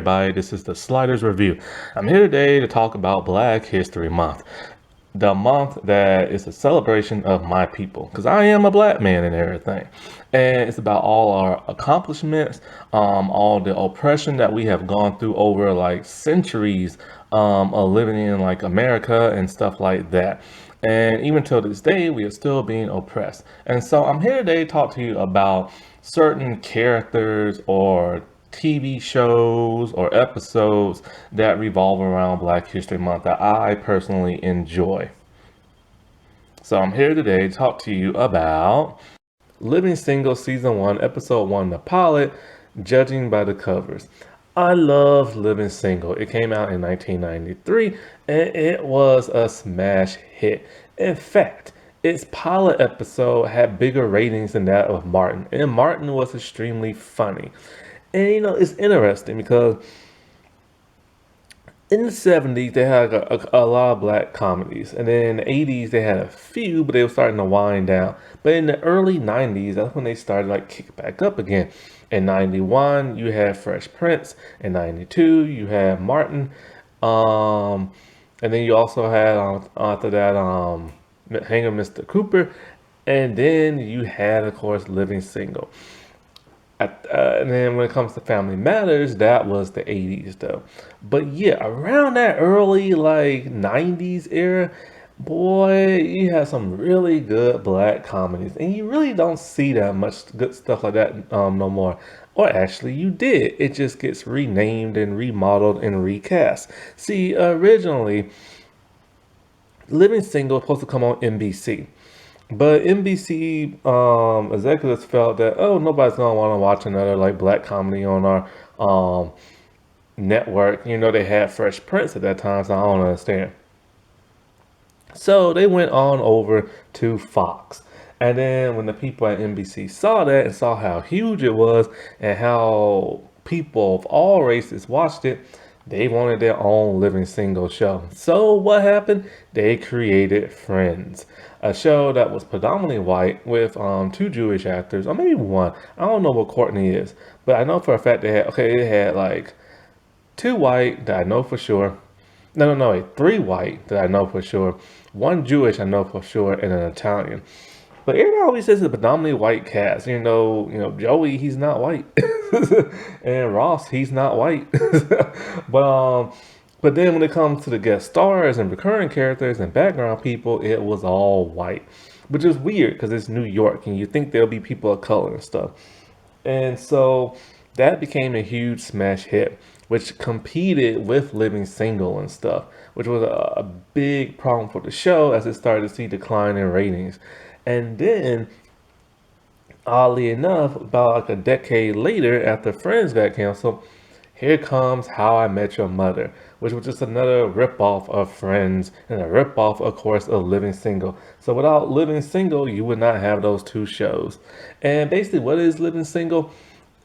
everybody, this is the Sliders Review. I'm here today to talk about Black History Month, the month that is a celebration of my people, because I am a black man and everything. And it's about all our accomplishments, all the oppression that we have gone through over like centuries of living in like America and stuff like that. And even till this day, we are still being oppressed. And so I'm here today to talk to you about certain characters or TV shows or episodes that revolve around Black History Month that I personally enjoy. So I'm here today to talk to you about Living Single Season 1, Episode 1, the pilot, Judging by the Covers. I love Living Single. It came out in 1993 and it was a smash hit. In fact, its pilot episode had bigger ratings than that of Martin, and Martin was extremely funny. And it's interesting because in the 70s they had a lot of black comedies, and then in the 80s they had a few, but they were starting to wind down. But in the early 90s, that's when they started like kick back up again. In 91 you had Fresh Prince, in 92 you had Martin, and then you also had after that Hanging Mr. Cooper, and then you had of course Living Single. And then when it comes to Family Matters, that was the 80s though. But yeah, around that early like 90s era, boy, you had some really good black comedies. And you really don't see that much good stuff like that no more. Or actually you did. It just gets renamed and remodeled and recast. See, originally, Living Single was supposed to come on NBC. But NBC executives felt that, oh, nobody's gonna want to watch another like black comedy on our network. They had Fresh Prince at that time, so I don't understand. So they went on over to Fox. And then when the people at NBC saw that and saw how huge it was and how people of all races watched it, they wanted their own Living Single show. So what happened? They created Friends, a show that was predominantly white with two Jewish actors, or maybe one. I don't know what Courtney is, but I know for a fact it had like two white that I know for sure. No, wait, three white that I know for sure, one Jewish I know for sure, and an Italian. But everybody always says it's a predominantly white cast. Joey, he's not white, and Ross, he's not white. But then when it comes to the guest stars and recurring characters and background people, it was all white, which is weird because it's New York, and you think there'll be people of color and stuff. And so that became a huge smash hit, which competed with Living Single and stuff, which was a big problem for the show as it started to see decline in ratings. And then, oddly enough, about like a decade later, after Friends got canceled, here comes How I Met Your Mother, which was just another ripoff of Friends and a ripoff, of course, of Living Single. So without Living Single, you would not have those two shows. And basically, what is Living Single?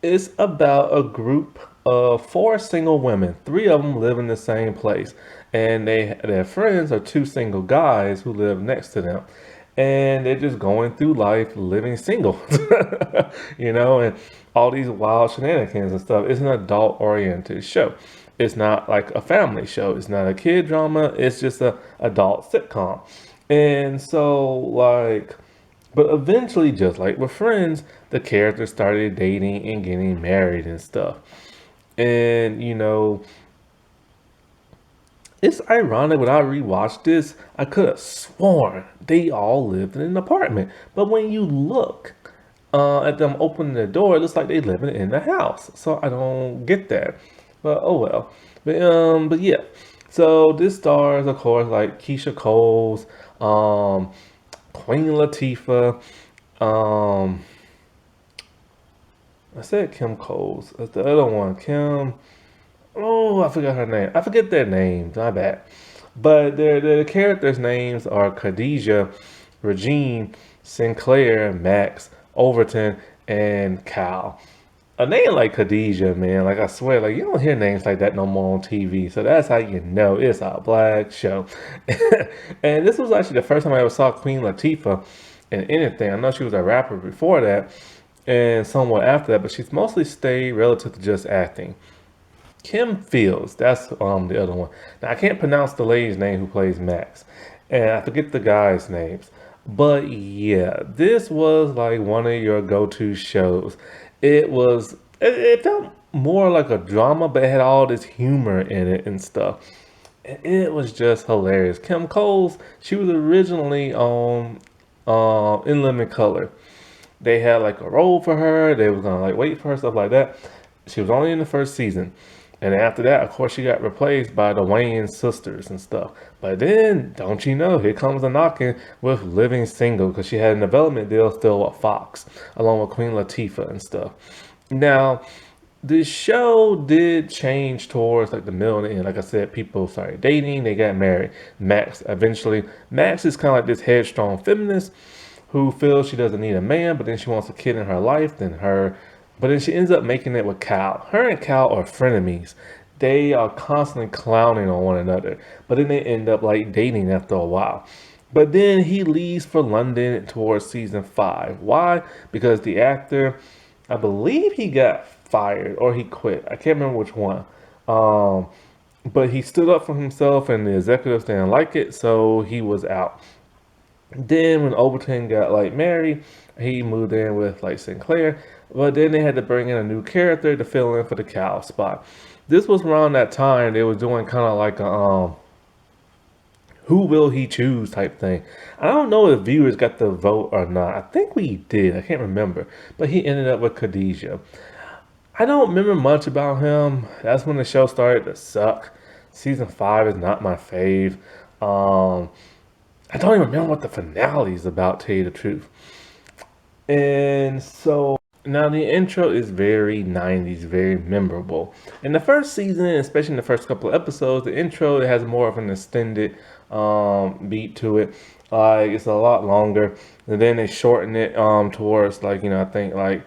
It's about a group of four single women. Three of them live in the same place, and their friends are two single guys who live next to them, and they're just going through life living single, and all these wild shenanigans and stuff. It's an adult oriented show. It's not like a family show. It's not a kid drama. It's just a adult sitcom. And so but eventually, just like with Friends, the characters started dating and getting married and stuff. And it's ironic when I rewatched this, I could have sworn they all lived in an apartment. But when you look at them opening the door, it looks like they living in the house. So I don't get that. But oh well. But yeah. So this stars, of course, like Keisha Coles, Queen Latifah, I said Kim Coles. That's the other one. Kim. Oh, I forgot her name. I forget their names. My bad. But their characters' names are Khadijah, Regine, Sinclair, Max, Overton, and Cal. A name like Khadijah, man, like I swear, like you don't hear names like that no more on TV. So that's how you know it's a black show. And this was actually the first time I ever saw Queen Latifah in anything. I know she was a rapper before that and somewhat after that, but she's mostly stayed relative to just acting. Kim Fields, that's the other one. Now I can't pronounce the lady's name who plays Max, and I forget the guys' names. But yeah, this was like one of your go-to shows. It felt more like a drama, but it had all this humor in it and stuff. And it was just hilarious. Kim Coles, she was originally on In Living Color. They had like a role for her. They was gonna like wait for her, stuff like that. She was only in the first season. And after that, of course, she got replaced by the Wayans sisters and stuff. But then, don't you know, here comes a knocking with Living Single because she had a development deal still with Fox, along with Queen Latifah and stuff. Now, the show did change towards like the middle and the end. Like I said, people started dating, they got married. Max is kind of like this headstrong feminist who feels she doesn't need a man, but then she wants a kid in her life. But then she ends up making it with Cal. Her and Cal are frenemies. They are constantly clowning on one another, but then they end up like dating after a while. But then he leaves for London towards season 5. Why? Because the actor, I believe he got fired or he quit. I can't remember which one. Um, but he stood up for himself and the executives didn't like it, so he was out. Then when Overton got like married, he moved in with like Sinclair. But then they had to bring in a new character to fill in for the Cal spot. This was around that time they was doing kind of like a who will he choose type thing. I don't know if viewers got the vote or not. I think we did. I can't remember. But he ended up with Khadijah. I don't remember much about him. That's when the show started to suck. Season 5 is not my fave. Um, I don't even remember what the finale is about, to tell you the truth. And so now the intro is very 90s, very memorable. In the first season, especially in the first couple of episodes, the intro it has more of an extended beat to it. It's a lot longer. And then they shorten it towards like, I think like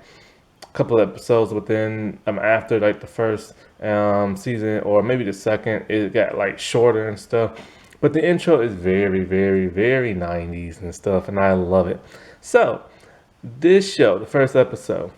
a couple of episodes within after like the first season or maybe the second, it got like shorter and stuff. But the intro is very, very, very 90s and stuff, and I love it. So, this show, the first episode,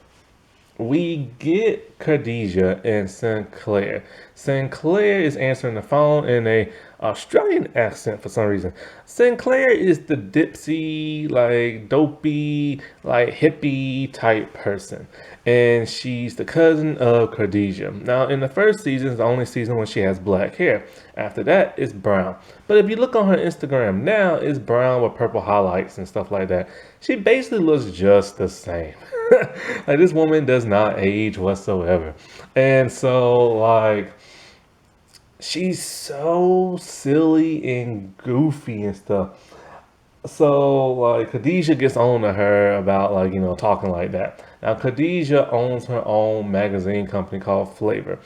we get Khadijah and Sinclair. Sinclair is answering the phone in a Australian accent for some reason. Sinclair is the dipsy, like dopey, like hippie type person. And she's the cousin of Khadijah. Now, in the first season, it's the only season when she has black hair. After that, it's brown. But if you look on her Instagram now, it's brown with purple highlights and stuff like that. She basically looks just the same. Like this woman does not age whatsoever. And so like she's so silly and goofy and stuff. So like Khadijah gets on to her about like, talking like that. Now Khadijah owns her own magazine company called Flavor.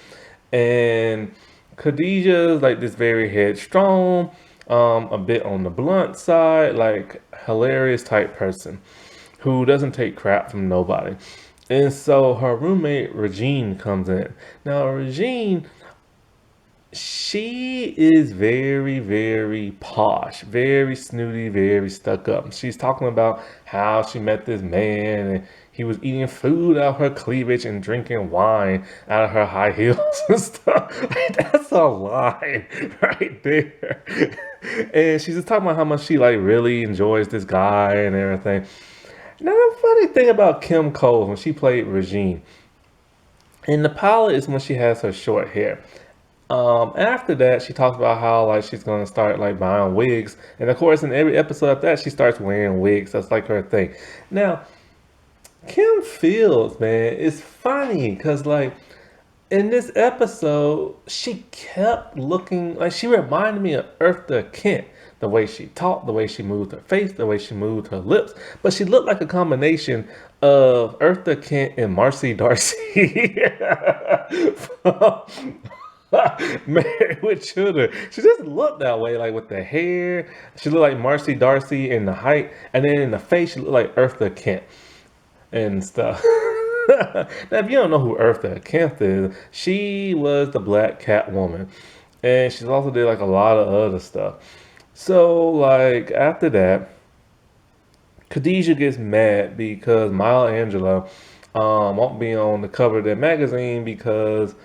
And Khadijah is like this very headstrong, a bit on the blunt side, like hilarious type person who doesn't take crap from nobody. And so her roommate Regine comes in. Now Regine, she is very, very posh, very snooty, very stuck up. She's talking about how she met this man and he was eating food out of her cleavage and drinking wine out of her high heels and stuff. Like, that's a lie right there. And she's just talking about how much she like really enjoys this guy and everything. Now the funny thing about Kim Cole when she played Regine, in the pilot is when she has her short hair. After that, she talks about how like she's gonna start like buying wigs, and of course, in every episode after that, she starts wearing wigs. That's like her thing. Now, Kim Fields, man, is funny because like in this episode, she kept looking like she reminded me of Eartha Kitt. The way she talked, the way she moved her face, the way she moved her lips. But she looked like a combination of Eartha Kitt and Marcy Darcy. Married with Children. She just looked that way, like with the hair. She looked like Marcy Darcy in the height. And then in the face, she looked like Eartha Kitt and stuff. Now, if you don't know who Eartha Kitt is, she was the Black Catwoman. And she's also did like a lot of other stuff. So, like, after that, Khadijah gets mad because Maya Angelou won't be on the cover of their magazine because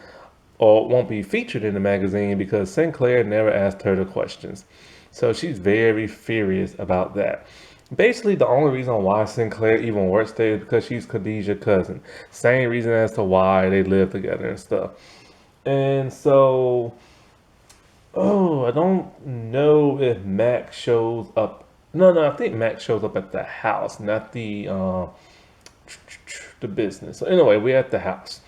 or won't be featured in the magazine because Sinclair never asked her the questions. So she's very furious about that. Basically, the only reason why Sinclair even works there is because she's Khadijah's cousin. Same reason as to why they live together and stuff. And so, oh, I don't know if Max shows up. No, no, I think Max shows up at the house, not the business. So anyway, we're at the house.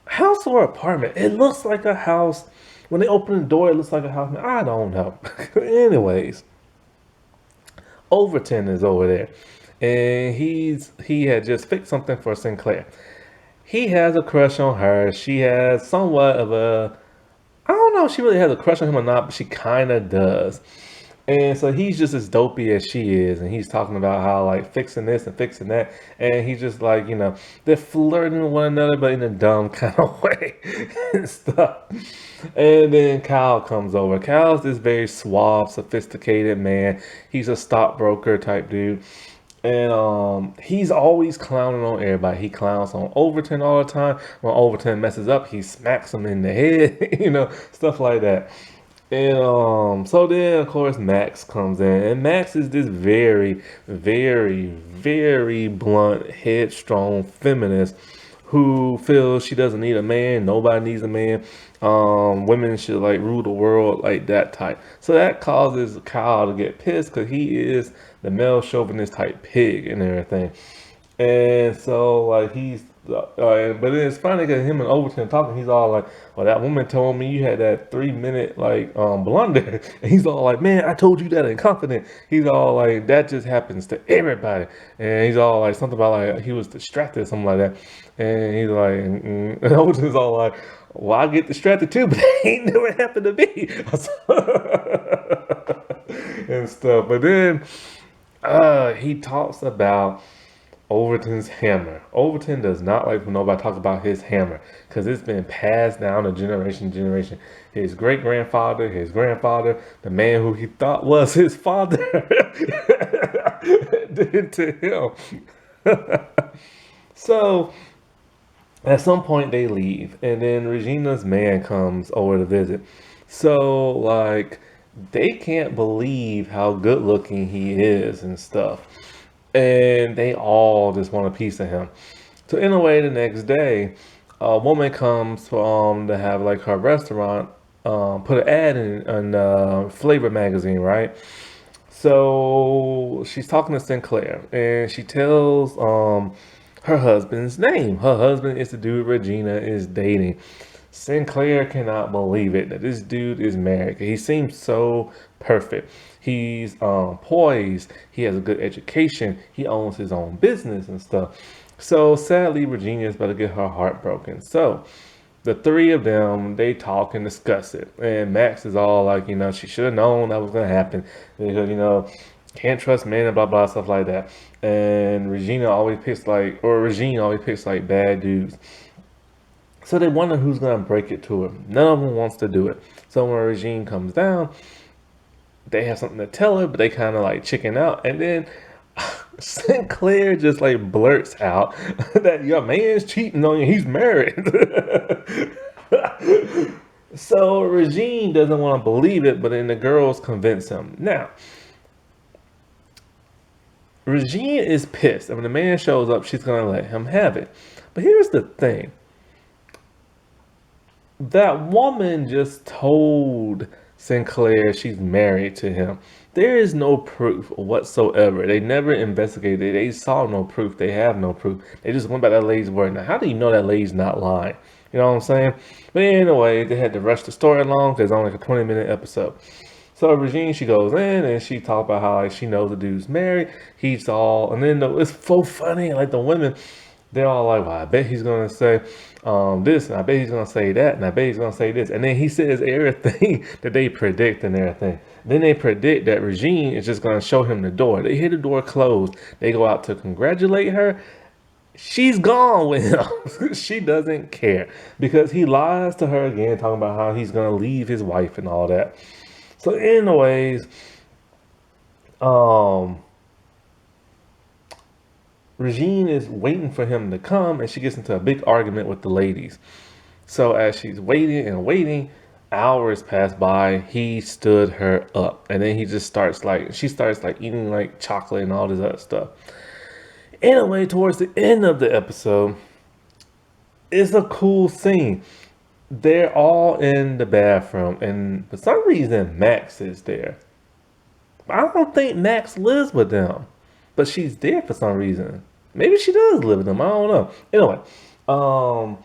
House or apartment? It looks like a house. When they open the door, it looks like a house. I don't know. Anyways, Overton is over there, and he had just fixed something for Sinclair. He has a crush on her. She has somewhat of a, I don't know if she really has a crush on him or not, but she kind of does. And so he's just as dopey as she is, and he's talking about how like fixing this and fixing that, and he's just like, they're flirting with one another, but in a dumb kind of way and stuff. And then Kyle comes over. Kyle's this very suave, sophisticated man. He's a stockbroker type dude. And he's always clowning on everybody. He clowns on Overton all the time. When Overton messes up, he smacks him in the head, stuff like that. And so then of course Max comes in, and Max is this very, very, very blunt, headstrong feminist who feels she doesn't need a man, nobody needs a man. Women should like rule the world, like that type. So that causes Kyle to get pissed because he is the male chauvinist type pig and everything. And so like but then it's funny because him and Overton talking, he's all like, "Well, that woman told me you had that 3 minute like blunder," and he's all like, "Man, I told you that in confidence." He's all like, "That just happens to everybody," and he's all like something about like he was distracted or something like that, and he's like, and Overton's all like, "Well, I get distracted too, but that ain't never happened to me," and stuff. But then he talks about Overton's hammer. Overton does not like when nobody talks about his hammer because it's been passed down to generation to generation. His great grandfather, his grandfather, the man who he thought was his father, did to him. So at some point they leave, and then Regina's man comes over to visit. So like they can't believe how good looking he is and stuff, and they all just want a piece of him. So in a way, the next day, a woman comes to have like her restaurant put an ad in Flavor magazine, right? So she's talking to Sinclair, and she tells her husband's name. Her husband is the dude Regina is dating. Sinclair cannot believe it that this dude is married. He seems so perfect. He's poised. He has a good education. He owns his own business and stuff. So sadly, Regina is about to get her heart broken. So the three of them, they talk and discuss it. And Max is all like, she should have known that was going to happen. Because, can't trust men and blah, blah, stuff like that. And Regina always picks Regine always picks like bad dudes. So they wonder who's going to break it to her. None of them wants to do it. So when Regine comes down, they have something to tell her, but they kind of like chicken out. And then Sinclair just like blurts out that your man's cheating on you. He's married. So Regine doesn't want to believe it, but then the girls convince him. Now, Regine is pissed. And when the man shows up, she's going to let him have it. But here's the thing. That woman just told Sinclair she's married to him. There is no proof whatsoever. They never investigated. They saw no proof. They have no proof. They just went by that lady's word. Now, how do you know that lady's not lying? You know what I'm saying? But anyway, they had to rush the story along because it's only like a 20-minute episode. So Regine, she goes in and she talks about how like she knows the dude's married. He's all, and then it's so funny. Like the women, they're all like, "Well, I bet he's gonna say this, and I bet he's gonna say that, and I bet he's gonna say this." And then he says everything that they predict and everything. Then they predict that Regine is just gonna show him the door. They hear the door closed. They go out to congratulate her. She's gone with him. She doesn't care because he lies to her again, talking about how he's gonna leave his wife and all that. So anyways, Regine is waiting for him to come, and she gets into a big argument with the ladies. So as she's waiting and waiting, hours pass by. He stood her up, and then he just starts like she starts like eating like chocolate and all this other stuff. Anyway, towards the end of the episode, it's a cool scene. They're all in the bathroom, and for some reason, Max is there. I don't think Max lives with them, but she's there for some reason. Maybe she does live with them. I don't know. Anyway, um,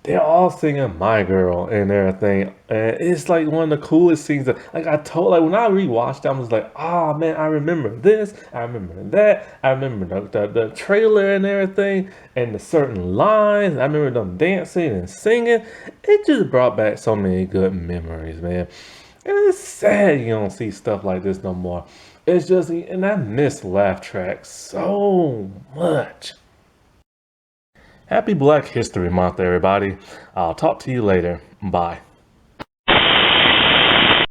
they're all singing "My Girl" and everything, and it's like one of the coolest scenes. That, like I told, like when I rewatched, I was like, "Oh man, I remember this. I remember that. I remember the trailer and everything, and the certain lines. I remember them dancing and singing. It just brought back so many good memories, man. And it's sad you don't see stuff like this no more. It's just, and I miss laugh tracks so much. Happy Black History Month, everybody. I'll talk to you later. Bye.